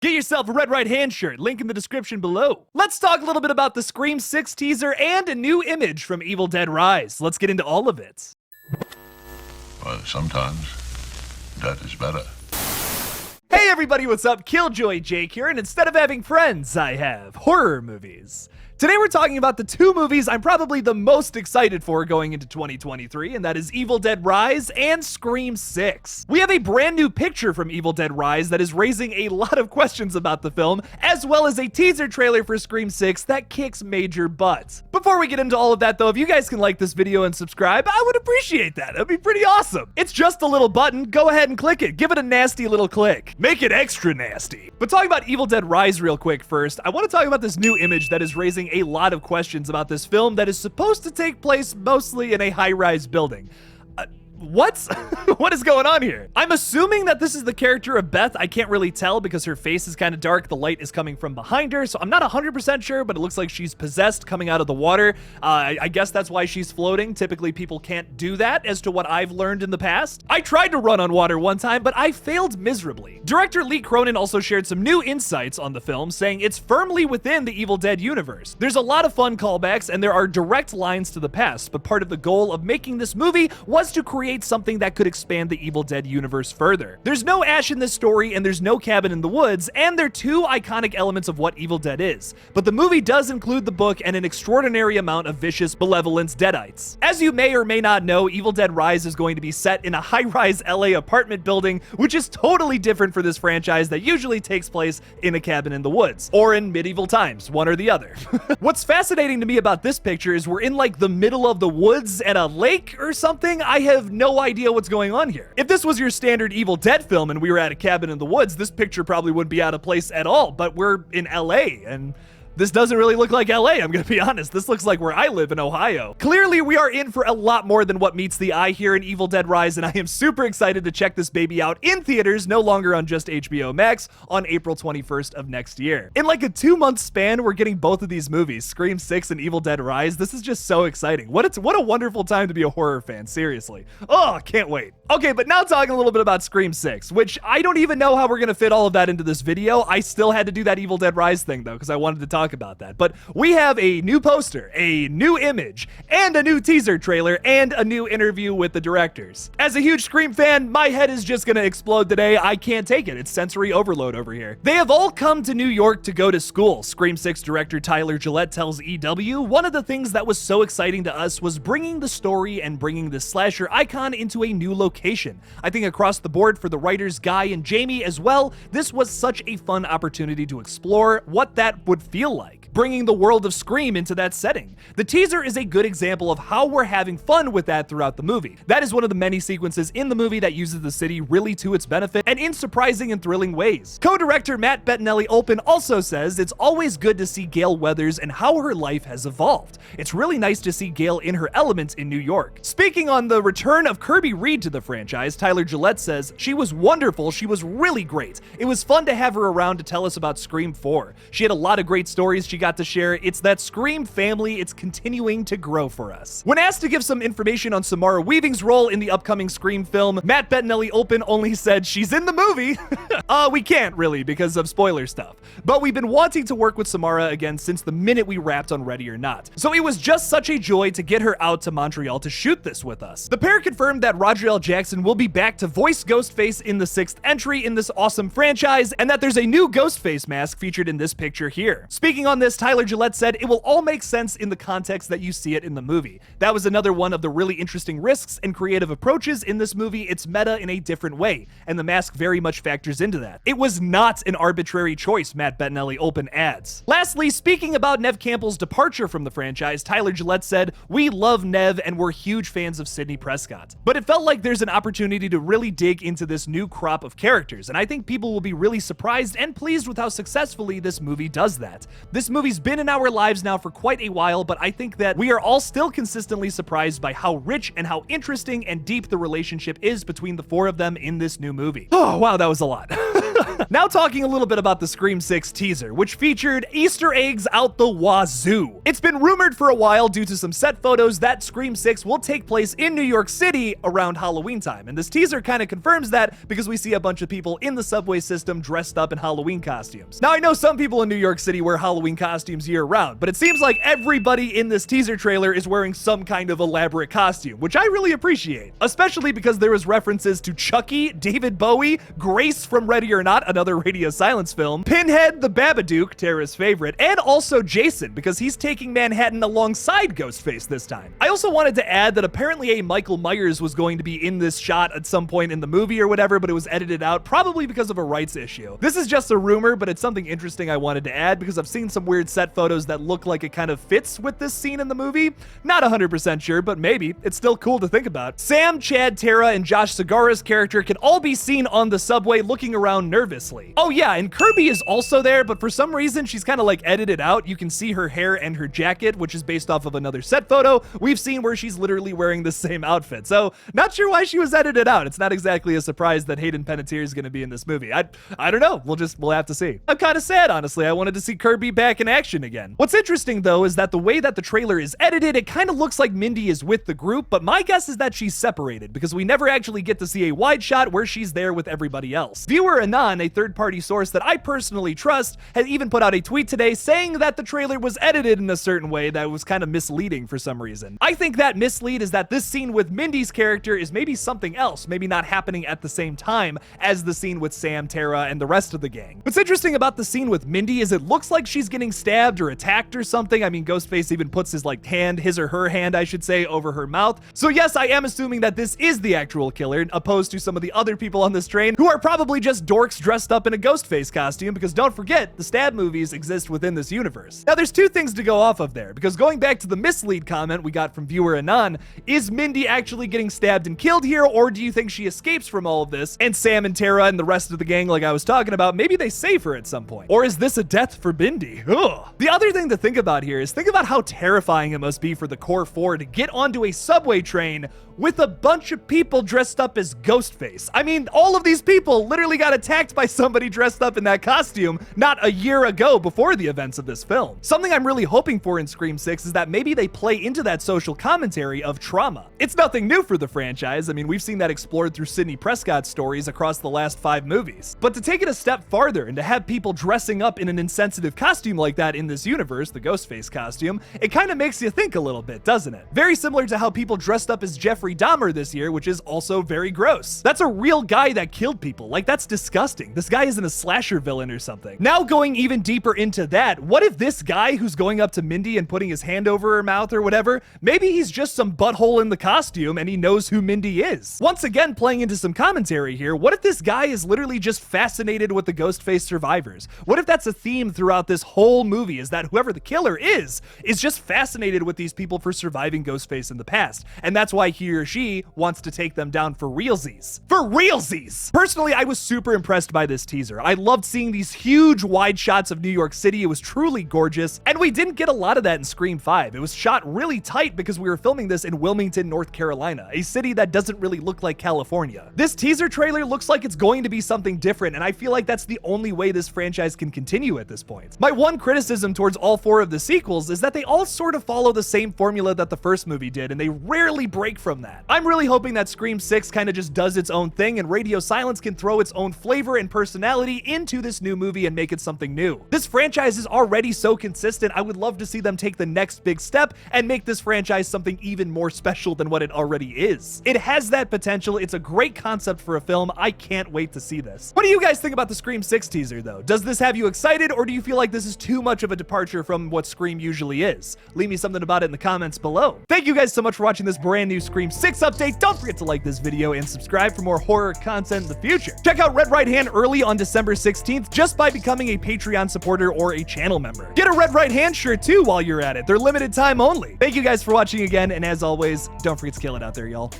Get yourself a red right hand shirt, link in the description below. Let's talk a little bit about the Scream 6 teaser and a new image from Evil Dead Rise. Let's get into all of it. Well, sometimes that is better. Hey everybody, what's up? KillJoy Jake here, and instead of having friends, I have horror movies. Today we're talking about the two movies I'm probably the most excited for going into 2023, and that is Evil Dead Rise and Scream 6. We have a brand new picture from Evil Dead Rise that is raising a lot of questions about the film, as well as a teaser trailer for Scream 6 that kicks major butt. Before we get into all of that though, if you guys can like this video and subscribe, I would appreciate that. That'd be pretty awesome. It's just a little button, go ahead and click it. Give it a nasty little click. Make it extra nasty. But talking about Evil Dead Rise real quick first, I want to talk about this new image that is raising a lot of questions about this film that is supposed to take place mostly in a high-rise building. What? What is going on here? I'm assuming that this is the character of Beth. I can't really tell because her face is kind of dark. The light is coming from behind her, so I'm not 100% sure, but it looks like she's possessed coming out of the water. I guess that's why she's floating. Typically, people can't do that, as to what I've learned in the past. I tried to run on water one time, but I failed miserably. Director Lee Cronin also shared some new insights on the film, saying it's firmly within the Evil Dead universe. There's a lot of fun callbacks, and there are direct lines to the past, but part of the goal of making this movie was to create something that could expand the Evil Dead universe further. There's no Ash in this story, and there's no cabin in the woods, and they're two iconic elements of what Evil Dead is. But the movie does include the book and an extraordinary amount of vicious malevolence deadites. As you may or may not know, Evil Dead Rise is going to be set in a high-rise LA apartment building, which is totally different for this franchise that usually takes place in a cabin in the woods, or in medieval times, one or the other. What's fascinating to me about this picture is we're in like the middle of the woods at a lake or something. I have no idea what's going on here. If this was your standard Evil Dead film and we were at a cabin in the woods, this picture probably wouldn't be out of place at all, but we're in LA, and this doesn't really look like LA, I'm gonna be honest. This looks like where I live in Ohio. Clearly, we are in for a lot more than what meets the eye here in Evil Dead Rise, and I am super excited to check this baby out in theaters, no longer on just HBO Max, on April 21st of next year. In like a 2-month span, we're getting both of these movies, Scream 6 and Evil Dead Rise. This is just so exciting. What a wonderful time to be a horror fan, seriously. Oh, can't wait. Okay, but now talking a little bit about Scream 6, which I don't even know how we're gonna fit all of that into this video. I still had to do that Evil Dead Rise thing though, because I wanted to talk about that. But we have a new poster, a new image, and a new teaser trailer, and a new interview with the directors. As a huge Scream fan, my head is just gonna explode today. I can't take it. It's sensory overload over here. They have all come to New York to go to school. Scream 6 director Tyler Gillette tells EW, one of the things that was so exciting to us was bringing the story and bringing the slasher icon into a new location. I think across the board for the writers Guy and Jamie as well, this was such a fun opportunity to explore what that would feel like, bringing the world of Scream into that setting. The teaser is a good example of how we're having fun with that throughout the movie. That is one of the many sequences in the movie that uses the city really to its benefit and in surprising and thrilling ways. Co-director Matt Bettinelli-Olpin also says it's always good to see Gale Weathers and how her life has evolved. It's really nice to see Gale in her element in New York. Speaking on the return of Kirby Reed to the franchise, Tyler Gillette says, "She was wonderful, she was really great. It was fun to have her around to tell us about Scream 4. She had a lot of great stories she got to share. It's that Scream family, it's continuing to grow for us." When asked to give some information on Samara Weaving's role in the upcoming Scream film, Matt Bettinelli-Olpin only said, "She's in the movie." We can't really because of spoiler stuff. But we've been wanting to work with Samara again since the minute we wrapped on Ready or Not. So it was just such a joy to get her out to Montreal to shoot this with us. The pair confirmed that Roger L. Jackson will be back to voice Ghostface in the 6th entry in this awesome franchise, and that there's a new Ghostface mask featured in this picture here. Speaking on this, Tyler Gillette said it will all make sense in the context that you see it in the movie. That was another one of the really interesting risks and creative approaches in this movie. It's meta in a different way, and the mask very much factors into that. It was not an arbitrary choice, Matt Bettinelli-Olpin adds. Lastly, speaking about Neve Campbell's departure from the franchise, Tyler Gillette said, "We love Neve and we're huge fans of Sidney Prescott. But it felt like there's an opportunity to really dig into this new crop of characters, and I think people will be really surprised and pleased with how successfully this movie does that. This movie's been in our lives now for quite a while, but I think that we are all still consistently surprised by how rich and how interesting and deep the relationship is between the four of them in this new movie." Oh, wow, that was a lot. Now talking a little bit about the Scream 6 teaser, which featured Easter eggs out the wazoo. It's been rumored for a while due to some set photos that Scream 6 will take place in New York City around Halloween time. And this teaser kind of confirms that because we see a bunch of people in the subway system dressed up in Halloween costumes. Now I know some people in New York City wear Halloween costumes year round, but it seems like everybody in this teaser trailer is wearing some kind of elaborate costume, which I really appreciate, especially because there was references to Chucky, David Bowie, Grace from Ready or Not, another Radio Silence film, Pinhead, the Babadook, Tara's favorite, and also Jason, because he's taking Manhattan alongside Ghostface this time. I also wanted to add that apparently a Michael Myers was going to be in this shot at some point in the movie or whatever, but it was edited out, probably because of a rights issue. This is just a rumor, but it's something interesting I wanted to add because I've seen some weird set photos that look like it kind of fits with this scene in the movie. Not 100% sure, but maybe. It's still cool to think about. Sam, Chad, Tara, and Josh Segarra's character can all be seen on the subway looking around nervously. Oh yeah, and Kirby is also there, but for some reason she's kind of like edited out. You can see her hair and her jacket, which is based off of another set photo we've seen where she's literally wearing the same outfit. So not sure why she was edited out. It's not exactly a surprise that Hayden Panettiere is going to be in this movie. I don't know. We'll have to see. I'm kind of sad, honestly. I wanted to see Kirby back in action again. What's interesting though is that the way that the trailer is edited, it kind of looks like Mindy is with the group, but my guess is that she's separated because we never actually get to see a wide shot where she's there with everybody else. Viewer Anon, a third-party source that I personally trust, has even put out a tweet today saying that the trailer was edited in a certain way that was kind of misleading for some reason. I think that mislead is that this scene with Mindy's character is maybe something else, maybe not happening at the same time as the scene with Sam, Tara, and the rest of the gang. What's interesting about the scene with Mindy is it looks like she's getting stabbed or attacked or something. I mean, Ghostface even puts his hand, his or her hand, I should say, over her mouth. So yes, I am assuming that this is the actual killer, opposed to some of the other people on this train who are probably just dorks dressed up in a Ghostface costume, because don't forget, the stab movies exist within this universe. Now there's two things to go off of there, because going back to the mislead comment we got from viewer Anon, is Mindy actually getting stabbed and killed here, or do you think she escapes from all of this and Sam and Tara and the rest of the gang, like I was talking about, maybe they save her at some point? Or is this a death for Mindy? Ugh. The other thing to think about here is think about how terrifying it must be for the Core 4 to get onto a subway train with a bunch of people dressed up as Ghostface. I mean, all of these people literally got attacked by somebody dressed up in that costume not a year ago before the events of this film. Something I'm really hoping for in Scream 6 is that maybe they play into that social commentary of trauma. It's nothing new for the franchise. I mean, we've seen that explored through Sidney Prescott's stories across the last 5 movies. But to take it a step farther and to have people dressing up in an insensitive costume like that in this universe, the Ghostface costume, it kind of makes you think a little bit, doesn't it? Very similar to how people dressed up as Jeffrey Dahmer this year, which is also very gross. That's a real guy that killed people. Like, that's disgusting. This guy isn't a slasher villain or something. Now going even deeper into that, what if this guy who's going up to Mindy and putting his hand over her mouth or whatever, maybe he's just some butthole in the costume and he knows who Mindy is? Once again, playing into some commentary here, what if this guy is literally just fascinated with the Ghostface survivors? What if that's a theme throughout this whole movie, is that whoever the killer is just fascinated with these people for surviving Ghostface in the past, and that's why he or she wants to take them down for realsies. For realsies! Personally, I was super impressed by this teaser. I loved seeing these huge wide shots of New York City. It was truly gorgeous, and we didn't get a lot of that in Scream 5. It was shot really tight because we were filming this in Wilmington, North Carolina, a city that doesn't really look like California. This teaser trailer looks like it's going to be something different, and I feel like that's the only way this franchise can continue at this point. My one criticism towards all 4 of the sequels is that they all sort of follow the same formula that the first movie did, and they rarely break from that. I'm really hoping that Scream 6 kind of just does its own thing, and Radio Silence can throw its own flavor and personality into this new movie and make it something new. This franchise is already so consistent. I would love to see them take the next big step and make this franchise something even more special than what it already is. It has that potential. It's a great concept for a film. I can't wait to see this. What do you guys think about the Scream 6 teaser though? Does this have you excited, or do you feel like this is too much of a departure from what Scream usually is? Leave me something about it in the comments below. Thank you guys so much for watching this brand new Scream 6 update. Don't forget to like this video and subscribe for more horror content in the future. Check out Red Right Hand early on December 16th just by becoming a Patreon supporter or a channel member. Get a Red Right Hand shirt too while you're at it. They're limited time only. Thank you guys for watching again, and as always, don't forget to kill it out there, y'all.